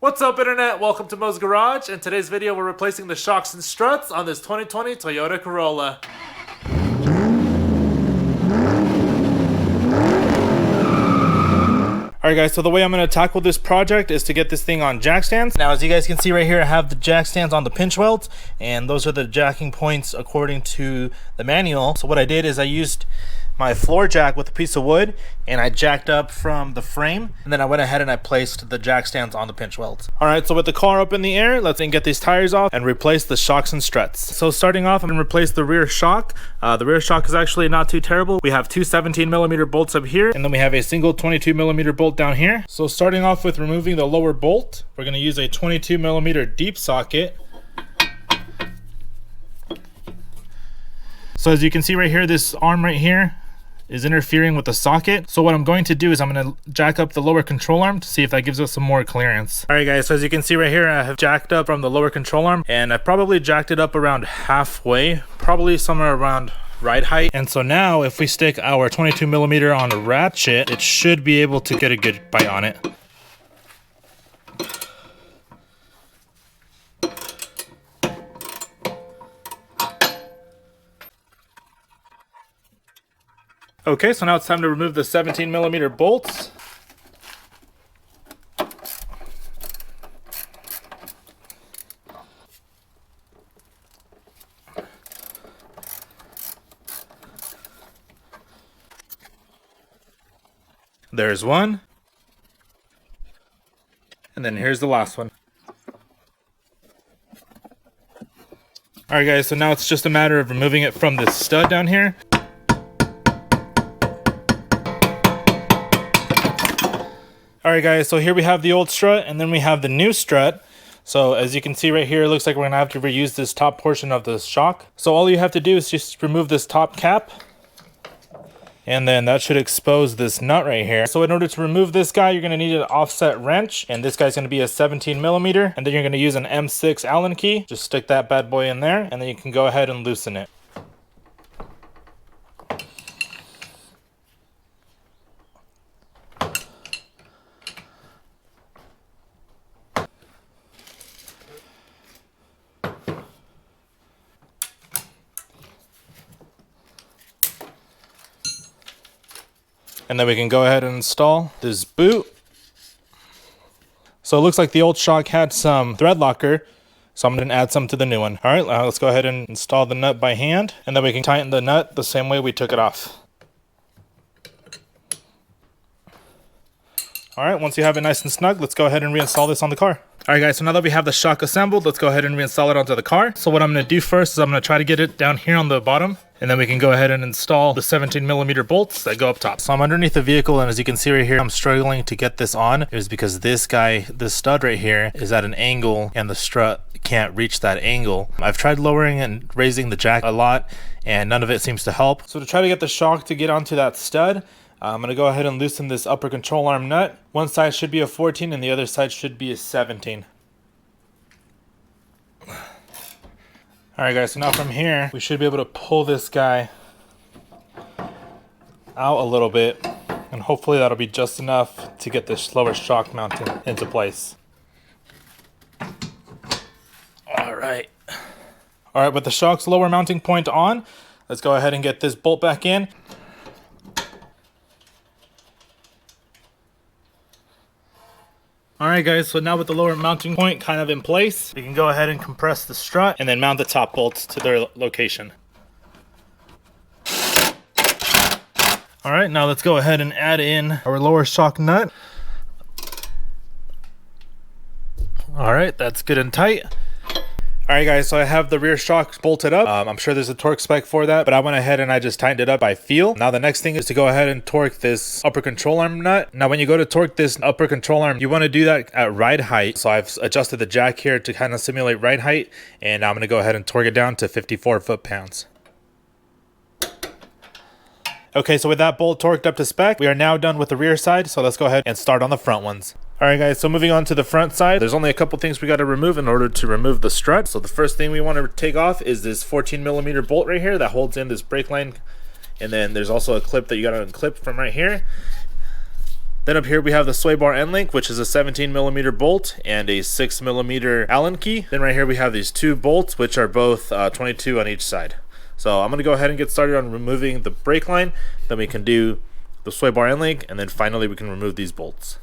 What's up, internet? Welcome to Mo's Garage. In today's video, we're replacing the shocks and struts on this 2020 Toyota Corolla. Alright guys, so the way I'm going to tackle this project is to get this thing on jack stands. Now as you guys can see right here, I have the jack stands on the pinch welds, and those are the jacking points according to the manual. So what I did is I used my floor jack with a piece of wood and I jacked up from the frame, and then I went ahead and I placed the jack stands on the pinch welds. Alright, so with the car up in the air, let's then get these tires off and replace the shocks and struts. So starting off, I'm going to replace the rear shock. The rear shock is actually not too terrible. We have two 17mm bolts up here, and then we have a single 22mm bolt down here. So starting off with removing the lower bolt, we're going to use a 22mm deep socket. So as you can see right here, this arm right here is interfering with the socket. So what I'm going to do is I'm going to jack up the lower control arm to see if that gives us some more clearance. Alright guys, so as you can see right here, I have jacked up from the lower control arm, and I probably jacked it up around halfway, probably somewhere around ride height. And so now if we stick our 22mm on a ratchet, it should be able to get a good bite on it. Okay, so now it's time to remove the 17mm bolts. There's one. And then here's the last one. Alright guys, so now it's just a matter of removing it from this stud down here. Alright guys, so here we have the old strut and then we have the new strut. So as you can see right here, it looks like we're going to have to reuse this top portion of the shock. So all you have to do is just remove this top cap, and then that should expose this nut right here. So in order to remove this guy, you're going to need an offset wrench, and this guy's going to be a 17mm, and then you're going to use an M6 Allen key. Just stick that bad boy in there, and then you can go ahead and loosen it. And then we can go ahead and install this boot. So it looks like the old shock had some thread locker, so I'm going to add some to the new one. All right, let's go ahead and install the nut by hand, and then we can tighten the nut the same way we took it off. All right, once you have it nice and snug, let's go ahead and reinstall this on the car. All right guys, so now that we have the shock assembled, let's go ahead and reinstall it onto the car. So what I'm going to do first is I'm going to try to get it down here on the bottom, and then we can go ahead and install the 17mm bolts that go up top. So I'm underneath the vehicle, and as you can see right here, I'm struggling to get this on. It was because this stud right here is at an angle, and the strut can't reach that angle. I've tried lowering and raising the jack a lot, and none of it seems to help. So to try to get the shock to get onto that stud, I'm going to go ahead and loosen this upper control arm nut. One side should be a 14 and the other side should be a 17. Alright guys, so now from here, we should be able to pull this guy out a little bit, and hopefully that'll be just enough to get this lower shock mounted into place. Alright. Alright, with the shock's lower mounting point on, let's go ahead and get this bolt back in. Alright guys, so now with the lower mounting point kind of in place, we can go ahead and compress the strut and then mount the top bolts to their location. Alright, now let's go ahead and add in our lower shock nut. Alright, that's good and tight. Alright guys, so I have the rear shock bolted up. I'm sure there's a torque spec for that, but I went ahead and I just tightened it up by feel. Now the next thing is to go ahead and torque this upper control arm nut. Now when you go to torque this upper control arm, you want to do that at ride height. So I've adjusted the jack here to kind of simulate ride height, and I'm going to go ahead and torque it down to 54 foot-pounds. Okay, so with that bolt torqued up to spec, we are now done with the rear side, so let's go ahead and start on the front ones. Alright guys, so moving on to the front side, there's only a couple things we got to remove in order to remove the strut. So the first thing we want to take off is this 14mm bolt right here that holds in this brake line, and then there's also a clip that you got to unclip from right here. Then up here we have the sway bar end link, which is a 17mm bolt and a 6mm Allen key. Then right here we have these two bolts, which are both 22 on each side. So I'm going to go ahead and get started on removing the brake line. Then we can do the sway bar end link, and then finally we can remove these bolts.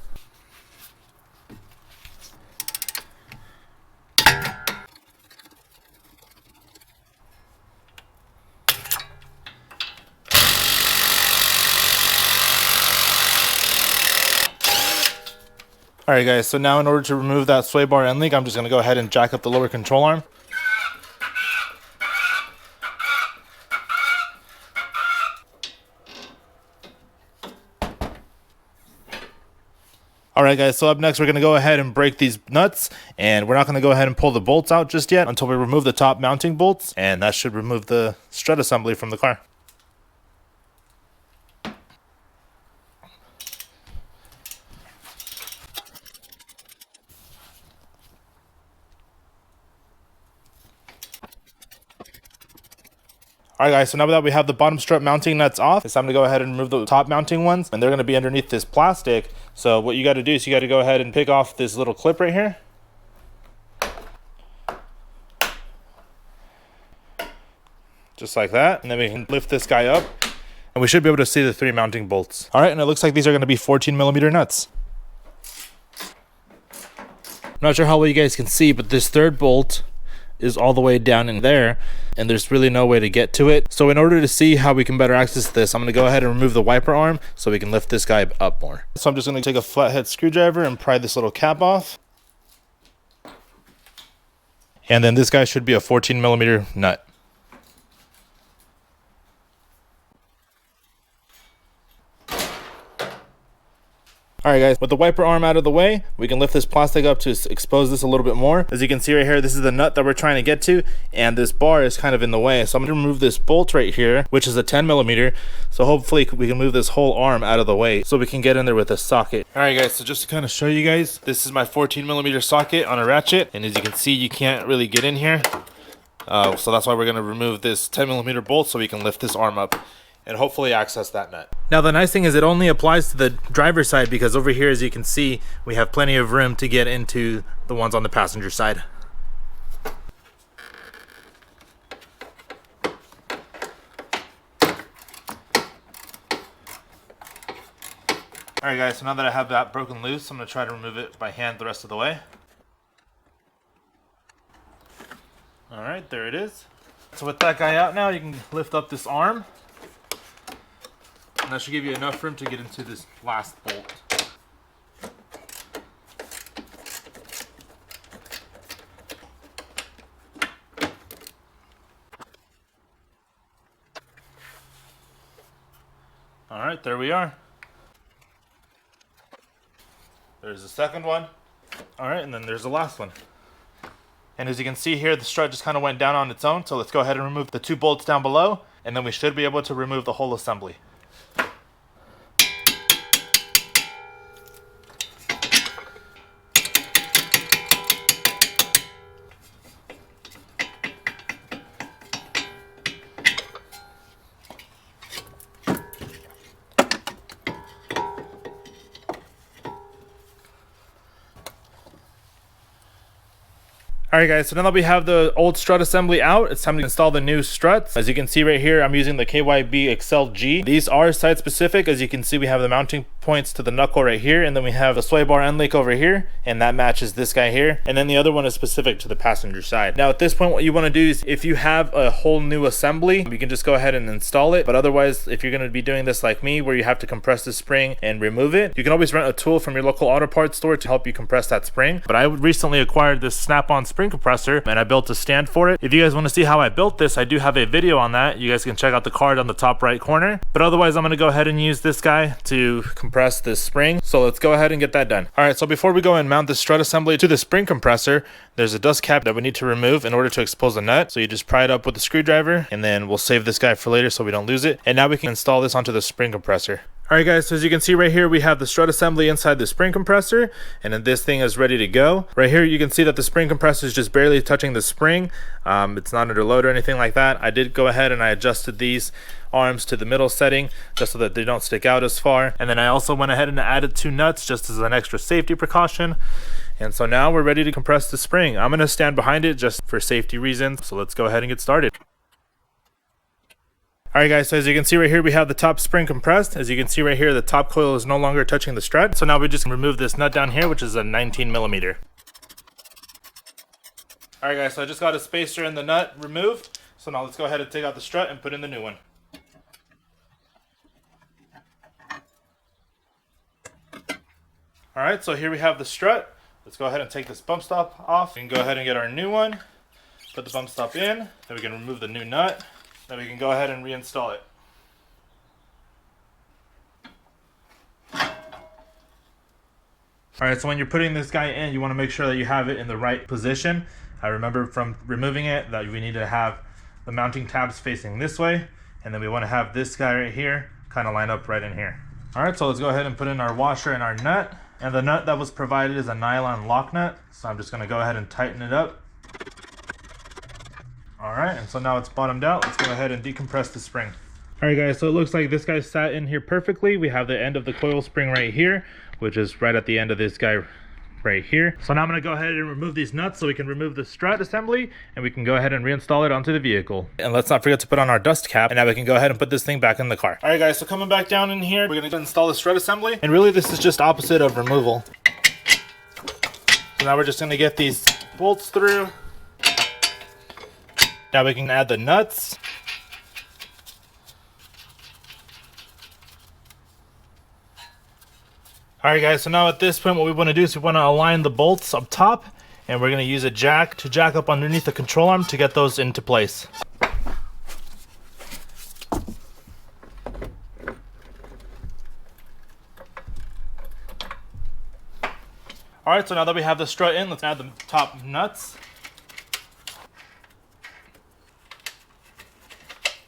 Alright guys, so now in order to remove that sway bar end link, I'm just going to go ahead and jack up the lower control arm. Alright guys, so up next we're going to go ahead and break these nuts, and we're not going to go ahead and pull the bolts out just yet until we remove the top mounting bolts, and that should remove the strut assembly from the car. Alright guys, so now that we have the bottom strut mounting nuts off, it's time to go ahead and remove the top mounting ones, and they're going to be underneath this plastic. So what you got to do is you got to go ahead and pick off this little clip right here. Just like that, and then we can lift this guy up, and we should be able to see the three mounting bolts. Alright, and it looks like these are going to be 14mm nuts. I'm not sure how well you guys can see, but this third bolt is all the way down in there, and there's really no way to get to it. So in order to see how we can better access this, I'm going to go ahead and remove the wiper arm so we can lift this guy up more. So I'm just going to take a flathead screwdriver and pry this little cap off, and then this guy should be a 14mm nut. Alright guys, with the wiper arm out of the way, we can lift this plastic up to expose this a little bit more. As you can see right here, this is the nut that we're trying to get to, and this bar is kind of in the way. So I'm going to remove this bolt right here, which is a 10mm. So hopefully we can move this whole arm out of the way so we can get in there with a socket. Alright guys, so just to kind of show you guys, this is my 14mm socket on a ratchet, and as you can see, you can't really get in here. So that's why we're going to remove this 10mm bolt so we can lift this arm up and hopefully access that nut. Now the nice thing is it only applies to the driver's side, because over here, as you can see, we have plenty of room to get into the ones on the passenger side. Alright guys, so now that I have that broken loose, I'm going to try to remove it by hand the rest of the way. Alright, there it is. So with that guy out now, you can lift up this arm, and that should give you enough room to get into this last bolt. Alright, there we are. There's the second one. Alright, and then there's the last one. And as you can see here, the strut just kind of went down on its own, so let's go ahead and remove the two bolts down below, and then we should be able to remove the whole assembly. Alright guys, so now that we have the old strut assembly out, it's time to install the new struts. As you can see right here, I'm using the KYB Excel G. These are site specific. As you can see, we have the mounting points to the knuckle right here, and then we have the sway bar end link over here, and that matches this guy here, and then the other one is specific to the passenger side. Now at this point, what you want to do is, if you have a whole new assembly, you can just go ahead and install it. But otherwise, if you're going to be doing this like me, where you have to compress the spring and remove it, you can always rent a tool from your local auto parts store to help you compress that spring. But I recently acquired this snap-on spring compressor, and I built a stand for it. If you guys want to see how I built this, I do have a video on that. You guys can check out the card on the top right corner. But otherwise, I'm going to go ahead and use this guy to compress this spring. So let's go ahead and get that done. Alright, so before we go and mount the strut assembly to the spring compressor, there's a dust cap that we need to remove in order to expose the nut. So you just pry it up with a screwdriver, and then we'll save this guy for later so we don't lose it. And now we can install this onto the spring compressor. Alright guys, so as you can see right here, we have the strut assembly inside the spring compressor, and then this thing is ready to go. Right here you can see that the spring compressor is just barely touching the spring. It's not under load or anything like that. I did go ahead and I adjusted these arms to the middle setting just so that they don't stick out as far. And then I also went ahead and added 2 nuts just as an extra safety precaution. And so now we're ready to compress the spring. I'm going to stand behind it just for safety reasons. So let's go ahead and get started. Alright guys, so as you can see right here, we have the top spring compressed. As you can see right here, the top coil is no longer touching the strut. So now we just remove this nut down here, which is a 19 millimeter. Alright guys, so I just got a spacer and the nut removed. So now let's go ahead and take out the strut and put in the new one. Alright, so here we have the strut. Let's go ahead and take this bump stop off. We can go ahead and get our new one. Put the bump stop in. Then we can remove the new nut. Then we can go ahead and reinstall it. Alright, so when you're putting this guy in, you want to make sure that you have it in the right position. I remember from removing it that we need to have the mounting tabs facing this way, and then we want to have this guy right here kind of line up right in here. Alright, so let's go ahead and put in our washer and our nut. And the nut that was provided is a nylon lock nut, so I'm just going to go ahead and tighten it up. Alright, and so now it's bottomed out. Let's go ahead and decompress the spring. Alright guys, so it looks like this guy sat in here perfectly. We have the end of the coil spring right here, which is right at the end of this guy right here. So now I'm going to go ahead and remove these nuts so we can remove the strut assembly, and we can go ahead and reinstall it onto the vehicle. And let's not forget to put on our dust cap, and now we can go ahead and put this thing back in the car. Alright guys, so coming back down in here, we're going to install the strut assembly, and really this is just opposite of removal. So now we're just going to get these bolts through. Now we can add the nuts. Alright guys, so now at this point what we want to do is we want to align the bolts up top, and we're going to use a jack to jack up underneath the control arm to get those into place. Alright, so now that we have the strut in, let's add the top nuts.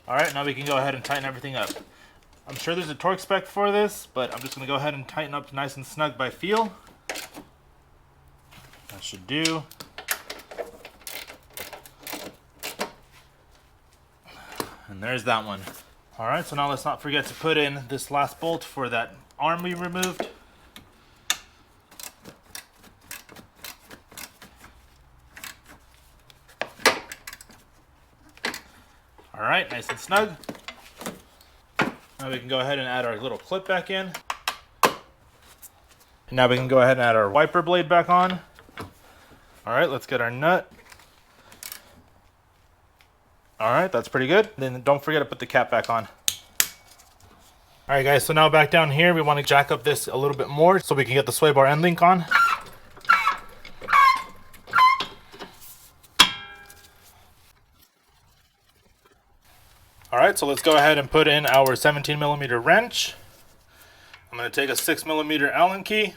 Alright, now we can go ahead and tighten everything up. I'm sure there's a torque spec for this, but I'm just going to go ahead and tighten up nice and snug by feel. That should do. And there's that one. Alright, so now let's not forget to put in this last bolt for that arm we removed. Alright, nice and snug. Now we can go ahead and add our little clip back in. And now we can go ahead and add our wiper blade back on. Alright, let's get our nut. Alright, that's pretty good. Then don't forget to put the cap back on. Alright guys, so now back down here, we want to jack up this a little bit more so we can get the sway bar end link on. Alright, so let's go ahead and put in our 17 millimeter wrench. I'm going to take a 6 millimeter Allen key.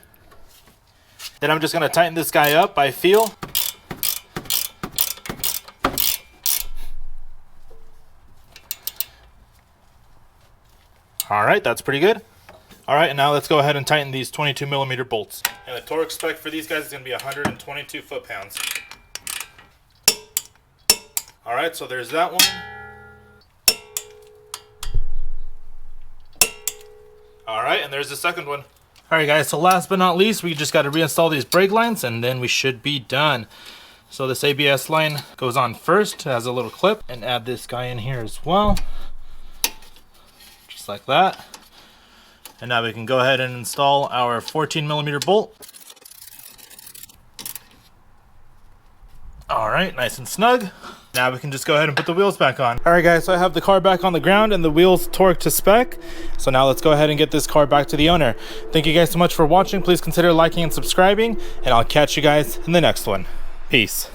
Then I'm just going to tighten this guy up by feel. Alright, that's pretty good. Alright, and now let's go ahead and tighten these 22 millimeter bolts. And the torque spec for these guys is going to be 122 foot-pounds. Alright, so there's that one. Alright, and there's the second one. Alright guys, so last but not least, we just got to reinstall these brake lines and then we should be done. So this ABS line goes on first, has a little clip, and add this guy in here as well. Just like that. And now we can go ahead and install our 14 millimeter bolt. Alright, nice and snug. Now we can just go ahead and put the wheels back on. Alright guys, so I have the car back on the ground and the wheels torqued to spec. So now let's go ahead and get this car back to the owner. Thank you guys so much for watching. Please consider liking and subscribing, and I'll catch you guys in the next one. Peace.